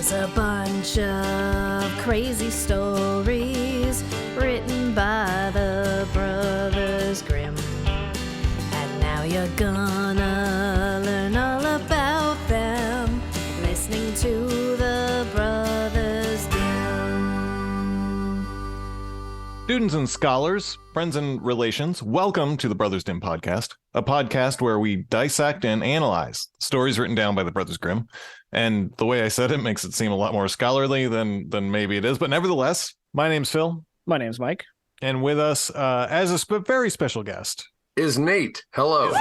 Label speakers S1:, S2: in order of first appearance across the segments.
S1: There's a bunch of crazy stories written by the Brothers Grimm. And now you're gonna learn all about them, listening to the Brothers Grimm.
S2: Students and scholars, friends and relations, welcome to the Brothers Grimm podcast, a podcast where we dissect and analyze stories written down by the Brothers Grimm. And the way I said it makes it seem a lot more scholarly than maybe it is. But nevertheless, my name's Phil.
S3: My name's Mike.
S2: And with us, as a very special guest,
S4: is Nate. Hello.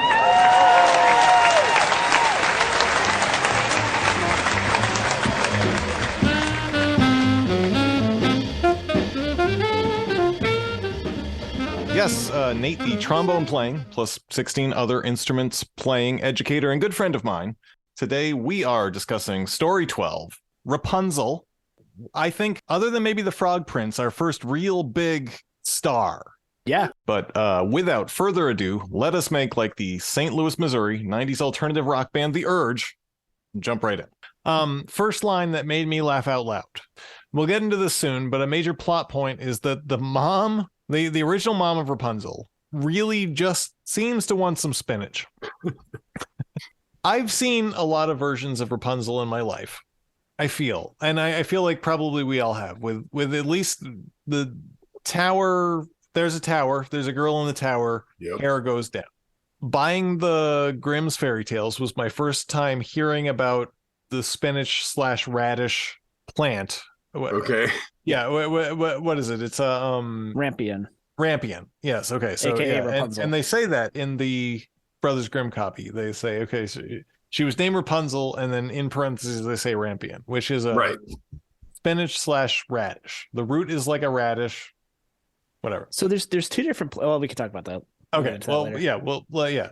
S2: Yes, Nate, the trombone playing, plus 16 other instruments playing educator and good friend of mine. Today we are discussing Story 12, Rapunzel. I think, other than maybe the Frog Prince, our first real big star.
S3: Yeah.
S2: But without further ado, let us make like the St. Louis, Missouri 90s alternative rock band, The Urge, and jump right in. First line that made me laugh out loud. We'll get into this soon, but a major plot point is that the mom, the original mom of Rapunzel, really just seems to want some spinach. I've seen a lot of versions of Rapunzel in my life, I feel. And I feel like probably we all have. With at least the tower, there's a tower, there's a girl in the tower,
S4: Yep.
S2: Hair goes down. Buying the Grimm's fairy tales was my first time hearing about the spinach / radish plant.
S4: Okay.
S2: Yeah, what is it? It's a
S3: Rampion.
S2: Rampion. Yes, okay. So
S3: AKA
S2: yeah,
S3: Rapunzel.
S2: and they say that in the Brothers Grimm copy. They say, okay, so she was named Rapunzel, and then in parentheses they say Rampion, which is a
S4: Right.
S2: spinach / radish. The root is like a radish, whatever.
S3: So there's two different. Well, we can talk about that. We'll get
S2: Okay,
S3: into that
S2: well,
S3: later.
S2: yeah, well, yeah.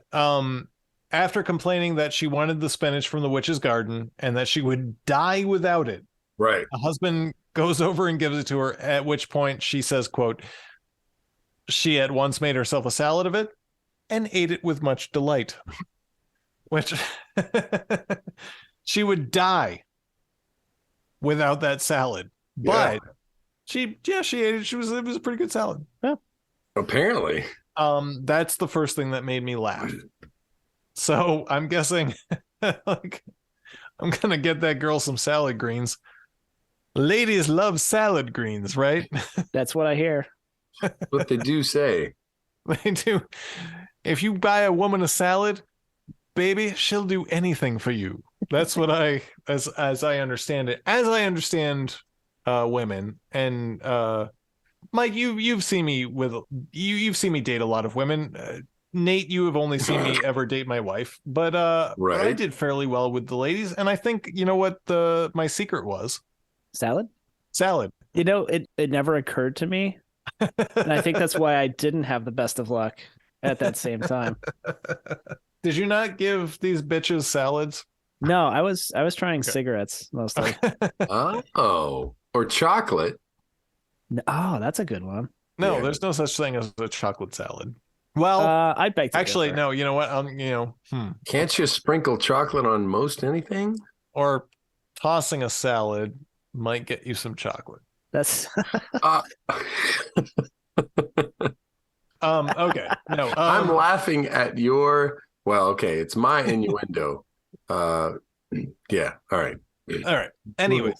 S2: After complaining that she wanted the spinach from the witch's garden and that she would die without it,
S4: Right.
S2: the husband goes over and gives it to her, at which point she says, quote, she at once made herself a salad of it and ate it with much delight. Which she would die without that salad. But she ate it. It was a pretty good salad.
S4: Apparently.
S2: That's the first thing that made me laugh. So I'm guessing like I'm gonna get that girl some salad greens. Ladies love salad greens, right?
S3: That's what I hear.
S4: What they do say.
S2: They do. If you buy a woman a salad, baby, she'll do anything for you. That's what as I understand it. As I understand women, and Mike, you've seen me you've seen me date a lot of women. Nate, you have only seen me ever date my wife, but
S4: Right.
S2: I did fairly well with the ladies, and I think you know what my secret was.
S3: Salad?
S2: Salad.
S3: You know, it never occurred to me. And I think that's why I didn't have the best of luck at that same time.
S2: Did you not give these bitches salads?
S3: No, I was trying cigarettes mostly.
S4: Oh. Or chocolate.
S3: Oh, that's a good one.
S2: No,
S4: Yeah.
S2: there's no such thing as a chocolate salad. Well,
S3: I'd beg to
S2: actually,
S3: differ.
S2: no. You know what?
S4: Can't you sprinkle chocolate on most anything?
S2: Or tossing a salad might get you some chocolate.
S3: That's
S4: Uh,
S2: Okay. No.
S4: I'm laughing at your. Well, okay. It's my innuendo. Yeah. All right.
S2: All right. Anyways,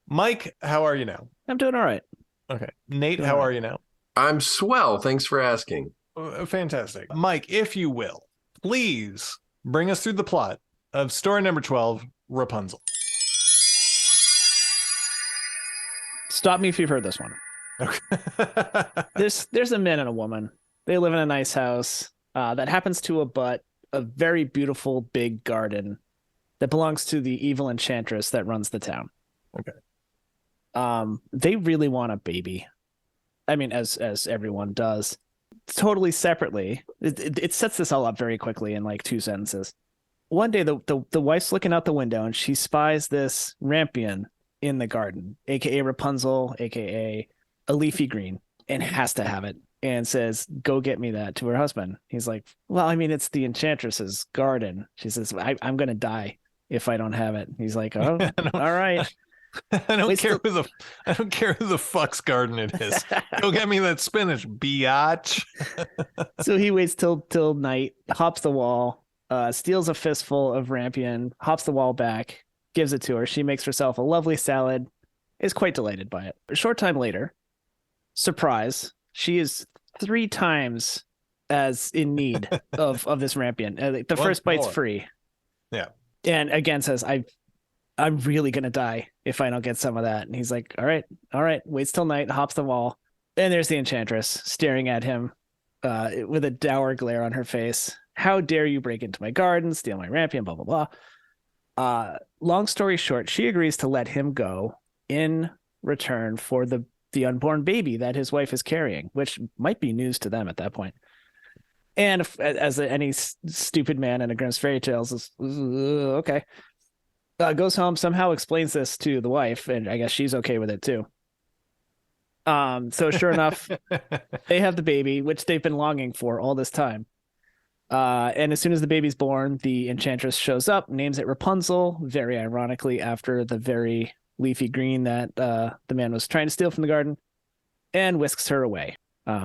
S2: Mike, how are you now?
S3: I'm doing all right.
S2: Okay. Nate,
S3: Doing
S2: how
S3: all
S2: are
S3: right.
S2: you now?
S4: I'm swell. Thanks for asking.
S2: Fantastic. Mike, if you will, please bring us through the plot of story number 12, Rapunzel.
S3: Stop me if you've heard this one.
S2: Okay.
S3: There's a man and a woman. They live in a nice house that happens to abut a very beautiful big garden that belongs to the evil enchantress that runs the town.
S2: Okay.
S3: They really want a baby. I mean, as everyone does. Totally separately. It sets this all up very quickly in like 2 sentences. One day, the wife's looking out the window and she spies this rampion in the garden, aka Rapunzel, aka a leafy green, and has to have it. And says, "Go get me that," to her husband. He's like, "Well, I mean, it's the enchantress's garden." She says, I'm gonna die if I don't have it. He's like, "Oh, all right."
S2: I don't
S3: Wait,
S2: care
S3: still-
S2: I don't care who the fuck's garden it is. Go get me that spinach, biatch.
S3: So he waits till night, hops the wall, steals a fistful of rampion, hops the wall back, gives it to her. She makes herself a lovely salad, is quite delighted by it. A short time later, surprise, she is 3 times as in need of this rampion. The first bite's
S2: more.
S3: free.
S2: Yeah.
S3: And again says, I'm really gonna die if I don't get some of that. And he's like, all right, waits till night, hops the wall. And there's the enchantress staring at him with a dour glare on her face. How dare you break into my garden, steal my rampion, blah, blah, blah. Long story short, she agrees to let him go in return for the unborn baby that his wife is carrying, which might be news to them at that point. And as any stupid man in a Grimm's fairy tales is okay. Goes home, somehow explains this to the wife, and I guess she's okay with it too. So sure enough, they have the baby, which they've been longing for all this time. And as soon as the baby's born, the enchantress shows up, names it Rapunzel, very ironically after the very leafy green that the man was trying to steal from the garden, and whisks her away.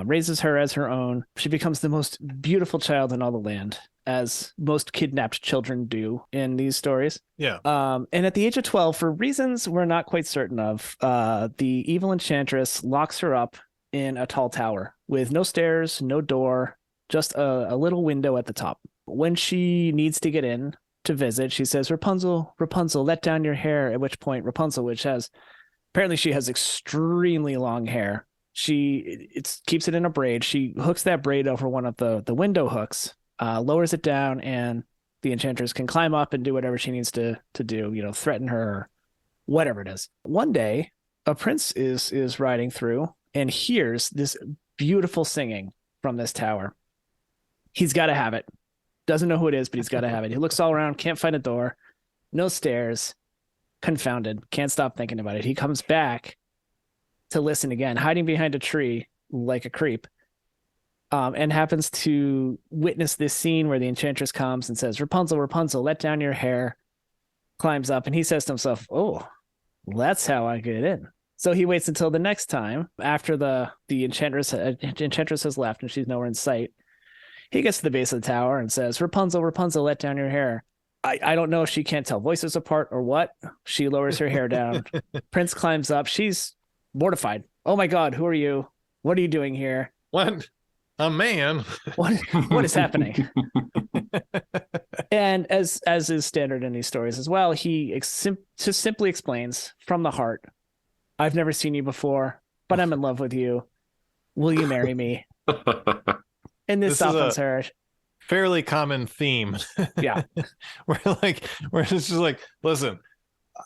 S3: Raises her as her own. She becomes the most beautiful child in all the land, as most kidnapped children do in these stories.
S2: Yeah.
S3: And at the age of 12, for reasons we're not quite certain of, the evil enchantress locks her up in a tall tower with no stairs, no door, just a little window at the top. When she needs to get in to visit, she says, Rapunzel, Rapunzel, let down your hair. At which point Rapunzel, apparently she has extremely long hair. She keeps it in a braid. She hooks that braid over one of the window hooks, lowers it down, and the enchantress can climb up and do whatever she needs to do, threaten her, or whatever it is. One day, a prince is riding through and hears this beautiful singing from this tower. He's got to have it. Doesn't know who it is, but he's got to have it. He looks all around, can't find a door, no stairs, confounded, can't stop thinking about it. He comes back to listen again, hiding behind a tree like a creep, and happens to witness this scene where the enchantress comes and says, Rapunzel, Rapunzel, let down your hair, climbs up, and he says to himself, oh, that's how I get in. So he waits until the next time, after the enchantress has left and she's nowhere in sight. He gets to the base of the tower and says, Rapunzel, Rapunzel, let down your hair. I don't know if she can't tell voices apart or what. She lowers her hair down. Prince climbs up. She's mortified. Oh my God, who are you? What are you doing here?
S2: What? A man?
S3: What is happening? And as is standard in these stories as well, he just simply explains from the heart, I've never seen you before, but I'm in love with you. Will you marry me? And this softens her.
S2: Fairly common theme.
S3: Yeah.
S2: We're it's just like, listen,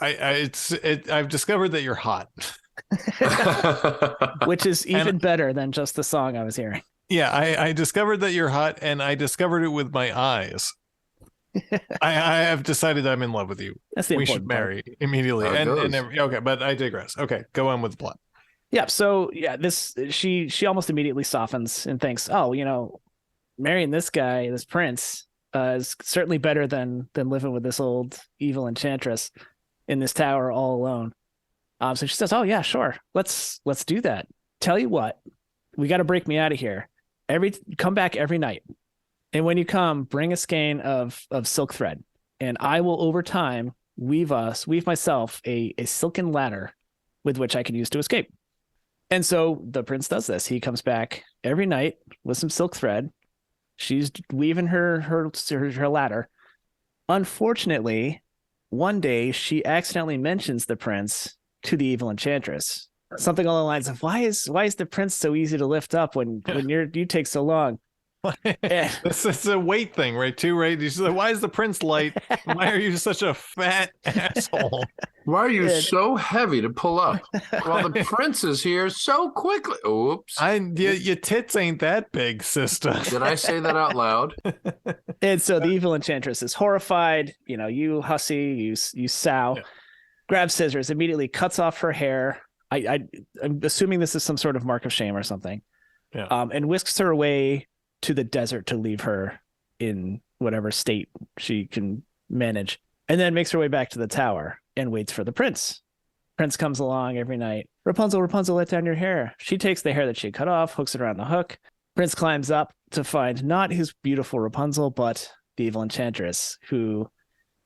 S2: I've discovered that you're hot.
S3: Which is even better than just the song I was hearing.
S2: Yeah, I discovered that you're hot, and I discovered it with my eyes. I have decided I'm in love with you.
S3: That's the
S2: we
S3: important
S2: should
S3: part.
S2: marry immediately. Okay, but I digress. Okay, go on with the plot.
S3: Yeah, so yeah, she almost immediately softens and thinks, oh, marrying this guy, this prince, is certainly better than living with this old evil enchantress in this tower all alone. So she says, oh yeah, sure, let's do that. Tell you what, we got to break me out of here. Come back every night, and when you come, bring a skein of silk thread, and I will over time weave myself a silken ladder with which I can use to escape. And so the prince does this. He comes back every night with some silk thread. She's weaving her ladder. Unfortunately, one day she accidentally mentions the prince to the evil enchantress. Something along the lines of, why is the prince so easy to lift up when you take so long?
S2: It's a weight thing, right? Too, right? She's like, why is the prince light? Why are you such a fat asshole?
S4: Why are you so heavy to pull up? Well, the prince is here so quickly. Oops.
S2: Your tits ain't that big, sister.
S4: Did I say that out loud?
S3: And so the evil enchantress is horrified. You hussy, you sow.
S2: Yeah.
S3: Grabs scissors, immediately cuts off her hair. I'm assuming this is some sort of mark of shame or something.
S2: Yeah.
S3: And whisks her away to the desert to leave her in whatever state she can manage, and then makes her way back to the tower and waits for the prince. Prince comes along every night. Rapunzel, Rapunzel, let down your hair. She takes the hair that she cut off, hooks it around the hook. Prince climbs up to find not his beautiful Rapunzel, but the evil enchantress, who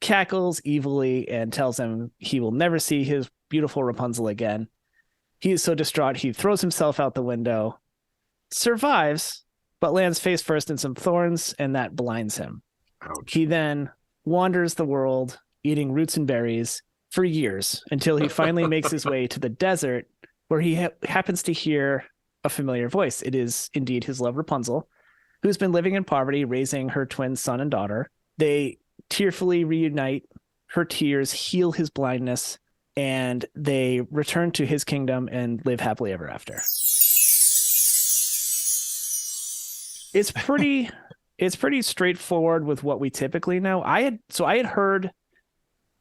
S3: cackles evilly and tells him he will never see his beautiful Rapunzel again. He is so distraught, he throws himself out the window, survives, but lands face first in some thorns, and that blinds him.
S4: Ouch.
S3: He then wanders the world, eating roots and berries for years, until he finally makes his way to the desert, where he happens to hear a familiar voice. It is indeed his love, Rapunzel, who's been living in poverty, raising her twin son and daughter. They tearfully reunite. Her tears heal his blindness, and they return to his kingdom and live happily ever after. It's pretty straightforward with what we typically know. I had heard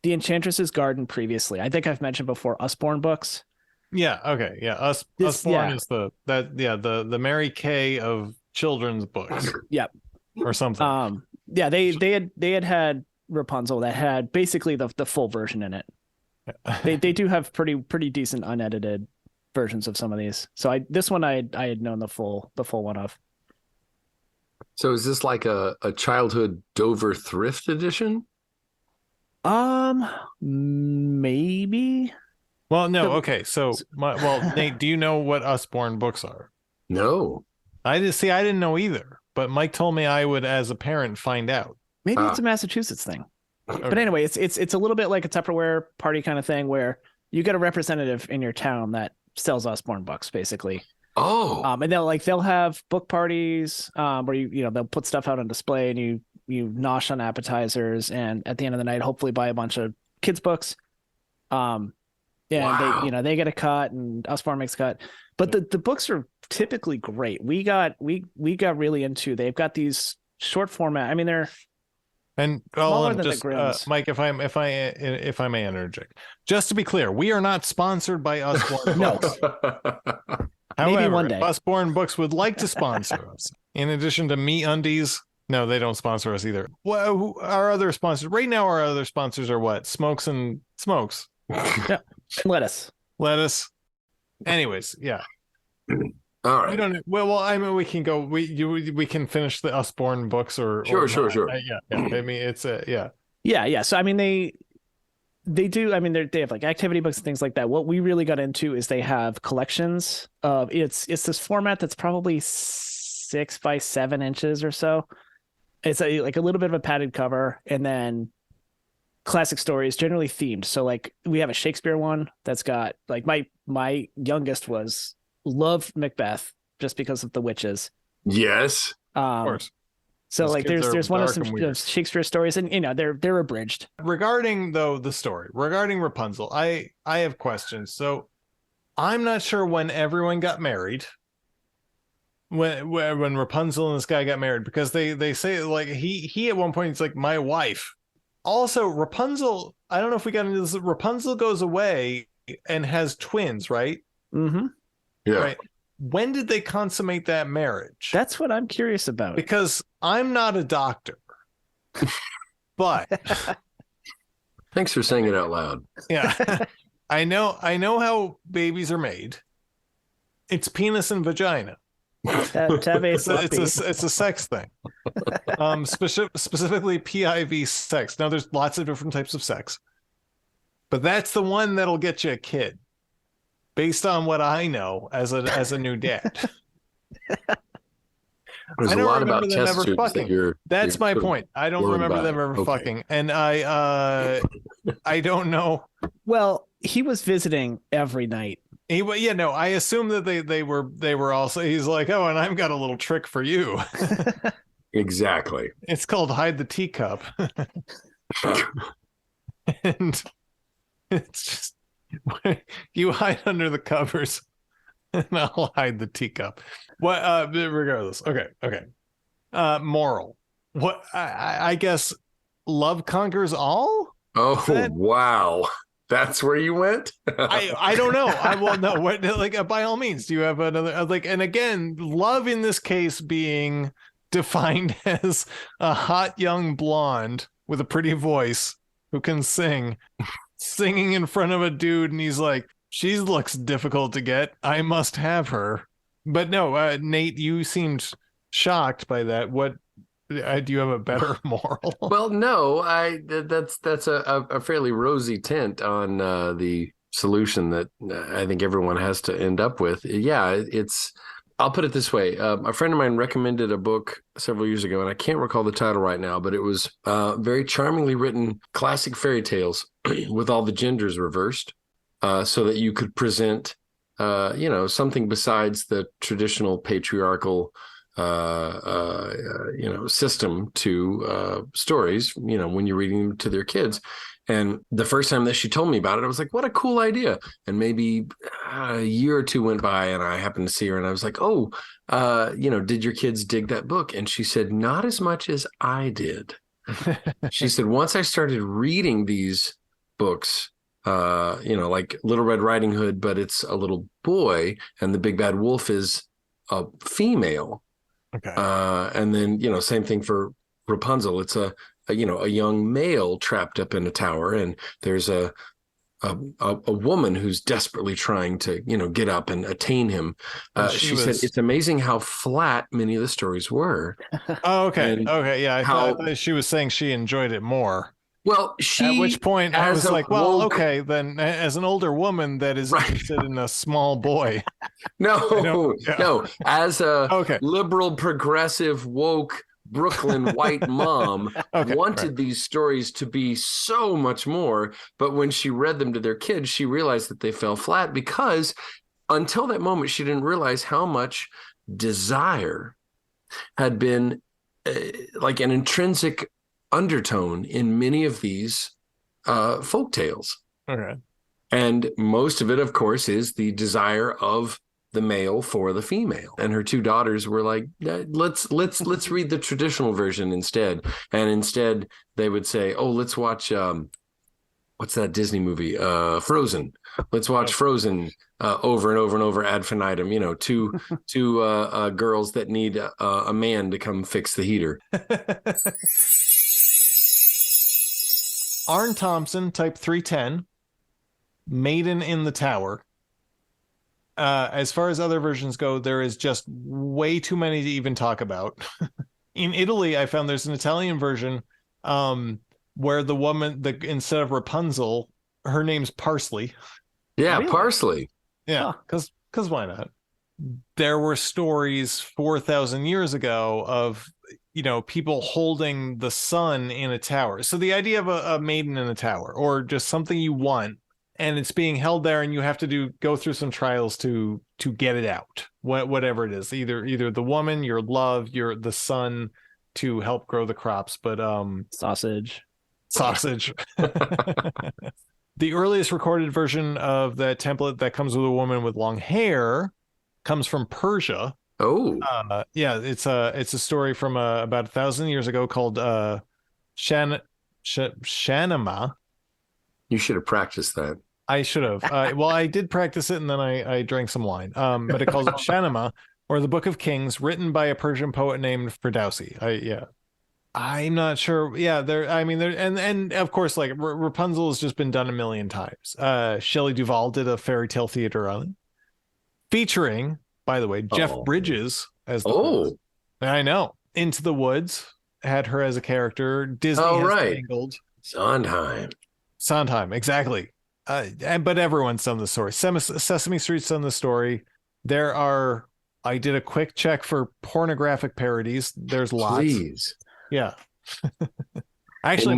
S3: The Enchantress's Garden previously. I think I've mentioned before Usborn books.
S2: Yeah. Okay. Yeah. Usborn is the Mary Kay of children's books.
S3: Yep.
S2: Or something.
S3: Yeah. They had Rapunzel that had basically the full version in it. They do have pretty decent unedited versions of some of these. So this one I had known the full one of.
S4: So is this like a childhood Dover thrift edition?
S3: Maybe.
S2: Well, no. Okay. So, Nate, do you know what Usborn books are?
S4: No.
S2: I didn't know either, but Mike told me I would, as a parent, find out.
S3: Maybe it's a Massachusetts thing.
S2: Okay.
S3: But anyway, it's a little bit like a Tupperware party kind of thing where you get a representative in your town that sells Usborn books, basically.
S4: Oh.
S3: And they'll have book parties where they'll put stuff out on display and you nosh on appetizers, and at the end of the night, hopefully buy a bunch of kids' books. Wow. They get a cut, and Usborn makes a cut. But the books are typically great. We got really into. They've got these short format. I mean, they're smaller than the Grimms.
S2: Mike, if I may interject, just to be clear, we are not sponsored by Usborn
S3: No.
S2: Books.
S3: Maybe
S2: However,
S3: one day.
S2: if Usborn Books would like to sponsor us, in addition to MeUndies. No, they don't sponsor us either. Well, who our other sponsors right now? Our other sponsors are what? Smokes.
S3: Yeah. Lettuce.
S2: Anyways, yeah.
S4: All right.
S2: We don't. Well, I mean, we can go. We can finish the Usborn books or
S4: Sure.
S2: Yeah. I mean, it's yeah.
S3: Yeah. So I mean, they do. I mean, they have like activity books and things like that. What we really got into is they have collections of it's this format that's probably 6 by 7 inches or so. It's like a little bit of a padded cover, and then classic stories, generally themed. So like we have a Shakespeare one that's got like my youngest loved Macbeth just because of the witches.
S4: Yes.
S2: Of course.
S3: So
S2: Those
S3: like
S2: kids
S3: there's
S2: are
S3: one of
S2: dark
S3: some
S2: and weird.
S3: Shakespeare stories, and they're abridged.
S2: Regarding the story regarding Rapunzel, I have questions. So I'm not sure when everyone got married. When Rapunzel and this guy got married, because they say like he at one point he's like my wife. Also, Rapunzel, I don't know if we got into this. Rapunzel goes away and has twins, right?
S3: Mm-hmm.
S4: Yeah.
S2: Right. When did they consummate that marriage?
S3: That's what I'm curious about.
S2: Because I'm not a doctor, but
S4: Thanks for saying it out loud.
S2: yeah, I know how babies are made. It's penis and vagina. It's a sex thing. Specifically PIV sex. Now there's lots of different types of sex, but that's the one that'll get you a kid, based on what I know as a new dad.
S4: There's
S2: I
S4: a
S2: don't
S4: lot
S2: remember
S4: about
S2: them
S4: test
S2: ever
S4: tubes
S2: fucking. That's my point. I don't
S4: worried
S2: remember
S4: about
S2: them
S4: it.
S2: ever
S4: Okay.
S2: fucking, and I don't know.
S3: Well, he was visiting every night.
S2: I assume that they were also. He's like, oh, and I've got a little trick for you.
S4: Exactly.
S2: It's called hide the teacup, and it's just you hide under the covers, and I'll hide the teacup. What? Regardless. Okay. Moral. What? I guess love conquers all.
S4: Oh, wow. That's where you went?
S2: I don't know. I will know. What, like, by all means, do you have another like? And again, love in this case being defined as a hot young blonde with a pretty voice who can sing singing in front of a dude, and he's like, she looks difficult to get. I must have her. But no, Nate, you seemed shocked by that. What do you have a better moral?
S4: Well, no, that's a fairly rosy tint on the solution that I think everyone has to end up with. Yeah, I'll put it this way. A friend of mine recommended a book several years ago, and I can't recall the title right now, but it was very charmingly written classic fairy tales with all the genders reversed, so that you could present, something besides the traditional patriarchal system to stories, when you're reading them to their kids. And the first time that she told me about it, I was like, what a cool idea. And maybe a year or two went by and I happened to see her and I was like, oh, did your kids dig that book? And she said, not as much as I did. She said, once I started reading these books, like Little Red Riding Hood, but it's a little boy and the big bad wolf is a female.
S2: Okay.
S4: And then, same thing for Rapunzel. It's a young male trapped up in a tower, and there's a woman who's desperately trying to, get up and attain him. She said it's amazing how flat many of the stories were.
S2: Oh, okay.
S4: And
S2: okay. Yeah. I thought she was saying she enjoyed it more.
S4: Well,
S2: at which point I was like, well,
S4: woke...
S2: okay, then as an older woman that is interested in a small boy.
S4: No. As a
S2: okay.
S4: liberal, progressive, woke Brooklyn white mom wanted these stories to be so much more. But when she read them to their kids, she realized that they fell flat because until that moment, she didn't realize how much desire had been like an intrinsic undertone in many of these folk tales.
S2: Okay.
S4: And most of it, of course, is the desire of the male for the female. And her two daughters were like, let's read the traditional version instead. And instead they would say, oh, let's watch what's that Disney movie? Frozen. Let's watch Frozen over and over and over ad infinitum. Two girls that need a man to come fix the heater.
S2: Arn Thompson, type 310, Maiden in the Tower. As far as other versions go, there is just way too many to even talk about. In Italy, I found there's an Italian version where the woman, instead of Rapunzel, her name's Parsley.
S4: Yeah,
S3: Really?
S4: Parsley.
S2: Yeah, because why not? There were stories 4,000 years ago of people holding the sun in a tower. So the idea of a maiden in a tower, or just something you want, and it's being held there, and you have to go through some trials to get it out. Whatever it is, either the woman, your love, the sun to help grow the crops, but
S3: sausage.
S2: The earliest recorded version of that template that comes with a woman with long hair comes from Persia.
S4: Oh,
S2: yeah, it's a story from about 1,000 years ago called Shanama.
S4: you should have practiced that.
S2: I should have. Well, I did practice it, and then I drank some wine. But it calls it Shanama, or the Book of Kings, written by a Persian poet named Ferdowsi. I'm not sure. Yeah, and of course, like Rapunzel has just been done a million times. Shelley Duvall did a fairy tale theater on it, featuring, by the way, Jeff Bridges as the host. I know. Into the Woods had her as a character. Disney has Tangled. Sondheim, exactly. But everyone's done the story. Sesame Street's done the story. I did a quick check for pornographic parodies. There's lots.
S4: Please.
S2: Yeah. Actually,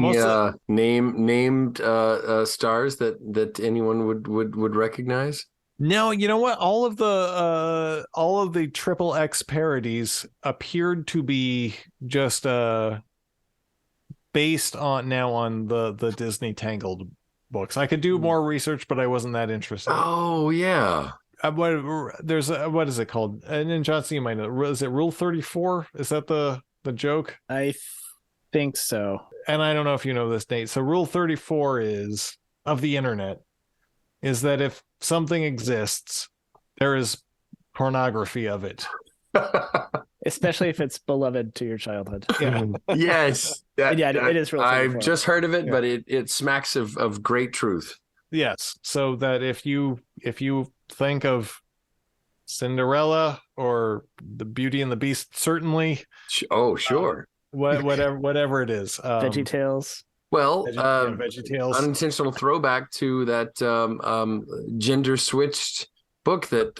S4: named stars that anyone would recognize.
S2: No, you know what? All of the XXX parodies appeared to be just based on the Disney Tangled books. I could do more research, but I wasn't that interested.
S4: Oh yeah.
S2: What is it called? And Johnson, you might know. Is it Rule 34? Is that the joke?
S3: I think so.
S2: And I don't know if you know this, Nate. So Rule 34 is of the internet is that if something exists, there is pornography of it.
S3: especially if it's beloved to your childhood.
S2: Yeah.
S4: Yes.
S3: It is real.
S4: I've just heard of it,
S2: Yeah.
S4: but it smacks of great truth.
S2: Yes. So that if you think of Cinderella or the Beauty and the Beast, certainly
S4: Oh, sure.
S2: whatever it is.
S3: Veggie Tales.
S4: Well,
S2: Veggie Tales.
S4: unintentional throwback to that gender switched book that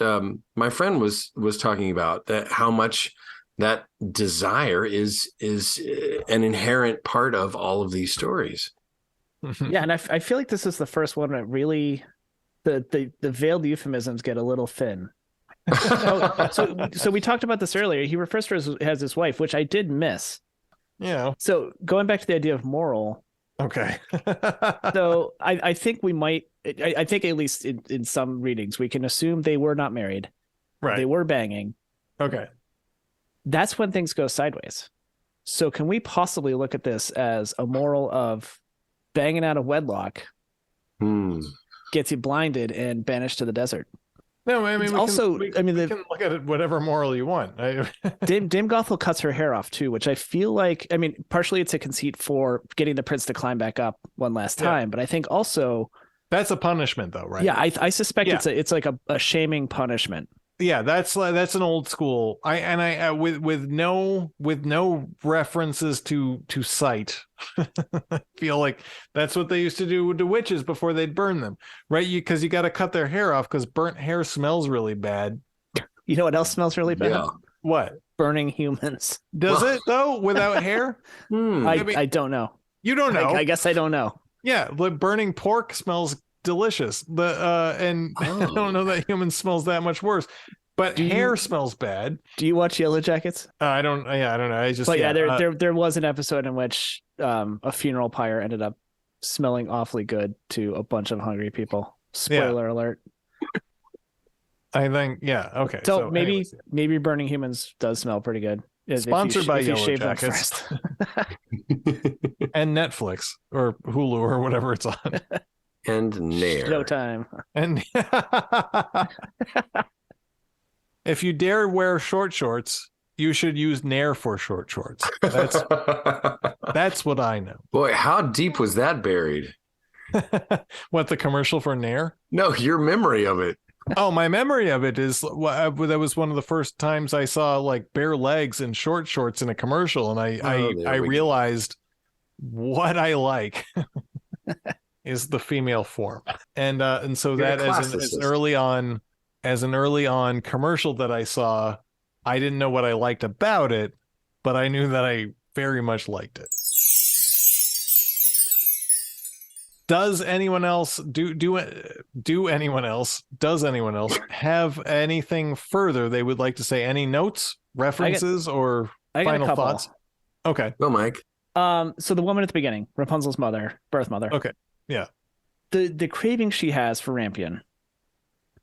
S4: my friend was talking about, that how much that desire is an inherent part of all of these stories.
S3: Yeah, and I feel like this is the first one that really the veiled euphemisms get a little thin. So we talked about this earlier. He refers to her as his wife, which I did miss.
S2: Yeah.
S3: So going back to the idea of moral,
S2: Okay.
S3: so I think we might. I think at least in some readings we can assume they were not married.
S2: Right.
S3: They were banging.
S2: Okay.
S3: That's when things go sideways. So can we possibly look at this as a moral of banging out of wedlock gets you blinded and banished to the desert?
S2: No, I mean,
S3: It's
S2: we
S3: also,
S2: can,
S3: I mean,
S2: we can look at it whatever moral you want.
S3: Dame Gothel cuts her hair off too, which I feel like, I mean, partially it's a conceit for getting the prince to climb back up one last time, but I think also
S2: That's a punishment, though, right?
S3: Yeah, I suspect it's like a shaming punishment.
S2: Yeah, that's an old school. I with no references to sight. I feel like that's what they used to do to witches before they'd burn them, right? Because you got to cut their hair off because burnt hair smells really bad.
S3: You know what else smells really bad?
S4: Yeah.
S2: What?
S3: Burning humans.
S2: Does it though without hair?
S3: I don't know.
S2: You don't know.
S3: I guess I don't know.
S2: Yeah, like burning pork smells delicious. And I don't know that human smells that much worse. But hair smells bad.
S3: Do you watch Yellow Jackets?
S2: I don't know. I just.
S3: But there was an episode in which a funeral pyre ended up smelling awfully good to a bunch of hungry people. Spoiler alert.
S2: I think okay.
S3: So maybe burning humans does smell pretty good.
S2: Sponsored by Yellow Jackets. And Netflix or Hulu or whatever it's on.
S4: And Nair.
S3: Showtime.
S2: And if you dare wear short shorts, you should use Nair for short shorts. That's what I know.
S4: Boy, how deep was that buried?
S2: What, the commercial for Nair?
S4: No, your memory of it.
S2: Oh, my memory of it is that was one of the first times I saw like bare legs and short shorts in a commercial, and I realized what I like is the female form, and so that as an early on commercial that I saw, I didn't know what I liked about it, but I knew that I very much liked it. Does anyone else have anything further they would like to say? Any notes, references, or final thoughts? Okay.
S4: Go, Mike.
S3: So the woman at the beginning, Rapunzel's birth mother.
S2: Okay. Yeah.
S3: The craving she has for Rampion.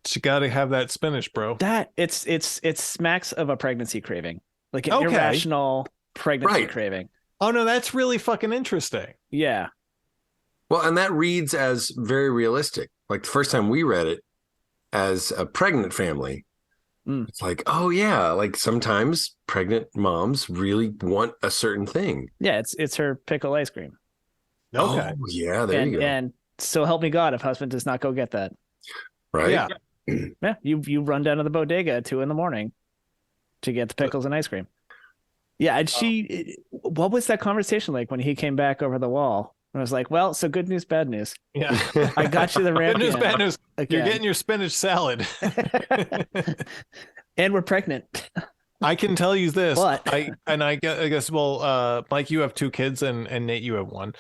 S2: She got to have that spinach, bro.
S3: That it smacks of a pregnancy craving, like an irrational pregnancy craving.
S2: Oh no, that's really fucking interesting.
S3: Yeah.
S4: Well, and that reads as very realistic. Like the first time we read it as a pregnant family, it's like, oh yeah, like sometimes pregnant moms really want a certain thing.
S3: Yeah, it's her pickle ice cream.
S2: Okay.
S4: Oh, yeah, there you go.
S3: And so help me God if husband does not go get that.
S4: Right?
S2: Yeah.
S3: Yeah, you run down to the bodega at 2 a.m. to get the pickles and ice cream. Yeah, and what was that conversation like when he came back over the wall? I was like, well, so good news, bad news.
S2: Yeah.
S3: I got you the Rampion.
S2: Good news, bad news.
S3: Again.
S2: You're getting your spinach salad.
S3: And we're pregnant.
S2: I can tell you this.
S3: But
S2: I guess Mike, you have 2 kids and Nate, you have 1.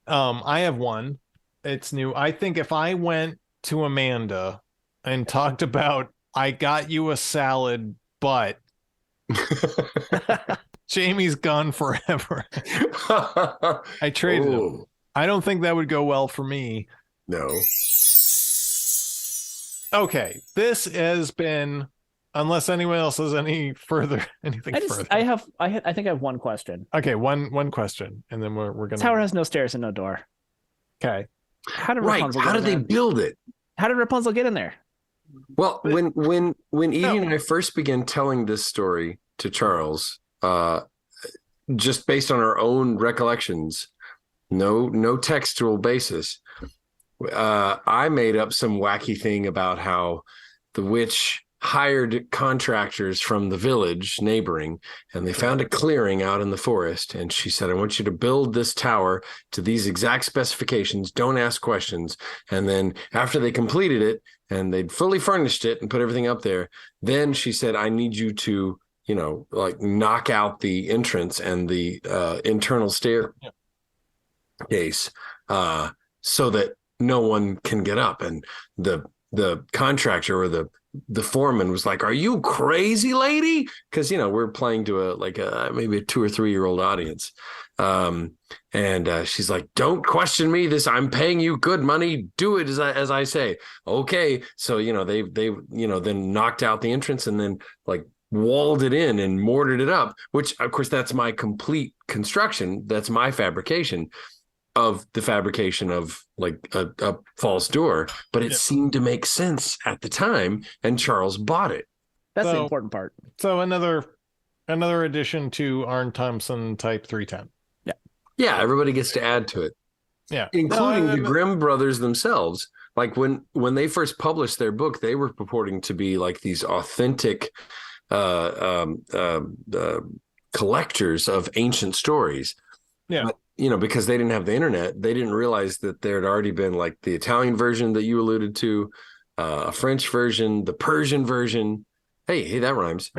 S2: I have 1. It's new. I think if I went to Amanda and talked about, I got you a salad, but Jamie's gone forever. I traded him. I don't think that would go well for me.
S4: No.
S2: Okay, this has been, unless anyone else has anything further.
S3: I think I have one question.
S2: Okay, one question, and then we're gonna.
S3: Tower has no stairs and no door.
S2: Okay.
S3: How did Rapunzel
S4: How did they build it?
S3: How did Rapunzel get in there?
S4: Well, when Edie and I first began telling this story, to Charles, just based on our own recollections, no textual basis. I made up some wacky thing about how the witch hired contractors from the village neighboring, and they found a clearing out in the forest. And she said, I want you to build this tower to these exact specifications. Don't ask questions. And then after they completed it and they'd fully furnished it and put everything up there, then she said, I need you to, like knock out the entrance and the internal staircase so that no one can get up. And the contractor or the foreman was like, are you crazy, lady? Because we're playing to maybe a 2 or 3 year old audience, and she's like, don't question me, I'm paying you good money, do it as I say. Okay. So they then knocked out the entrance and then like walled it in and mortared it up, which of course that's my complete construction, that's my fabrication of the fabrication of like a false door, but it seemed to make sense at the time, and Charles bought it.
S3: That's the important part.
S2: So another addition to Arn Thompson type 310.
S4: Yeah, everybody gets to add to it.
S2: Yeah,
S4: including the Grimm brothers themselves. Like when they first published their book, they were purporting to be like these authentic collectors of ancient stories.
S2: Yeah.
S4: But, because they didn't have the internet, they didn't realize that there had already been like the Italian version that you alluded to, a French version, the Persian version. Hey, that rhymes.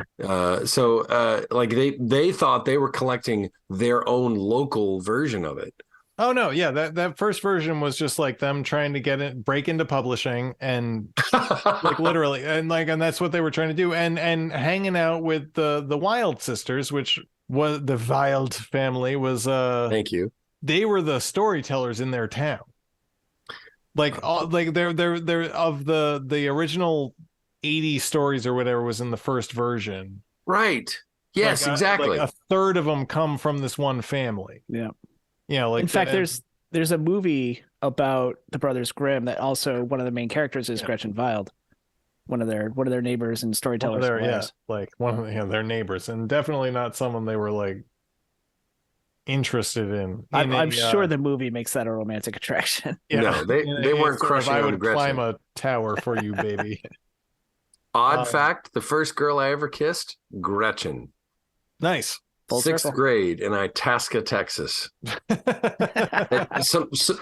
S4: So they thought they were collecting their own local version of it.
S2: Oh no, yeah, that first version was just like them trying to break into publishing and like literally, and that's what they were trying to do, and hanging out with the Wild sisters, which was the Wild family was.
S4: Thank you.
S2: They were the storytellers in their town. Like they're of the original 80 stories or whatever was in the first version.
S4: Right. Yes, exactly.
S2: Like a third of them come from this one family.
S3: Yeah.
S2: Like
S3: in fact, there's a movie about the Brothers Grimm that also one of the main characters is Gretchen Wild, one of their neighbors and storytellers.
S2: Like one of their neighbors, and definitely not someone they were like interested in.
S3: I'm sure the movie makes that a romantic attraction.
S2: Yeah.
S4: No, they weren't crushing on
S2: I would
S4: Gretchen.
S2: climb a tower for you, baby.
S4: Odd fact: the first girl I ever kissed, Gretchen.
S2: Nice.
S3: Full
S4: 6th
S3: circle.
S4: grade in Itasca, Texas.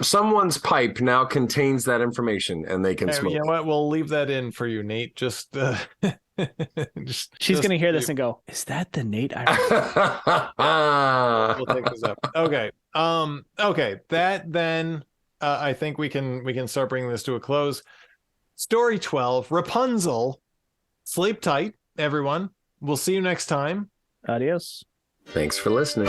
S4: Someone's pipe now contains that information, and they can smoke.
S2: You know what? We'll leave that in for you, Nate. She's
S3: going to hear this and go, "Is that the Nate I
S2: We'll take this up. Okay. Okay. That then I think we can start bringing this to a close. Story 12, Rapunzel. Sleep tight, everyone. We'll see you next time.
S3: Adios.
S4: Thanks for listening.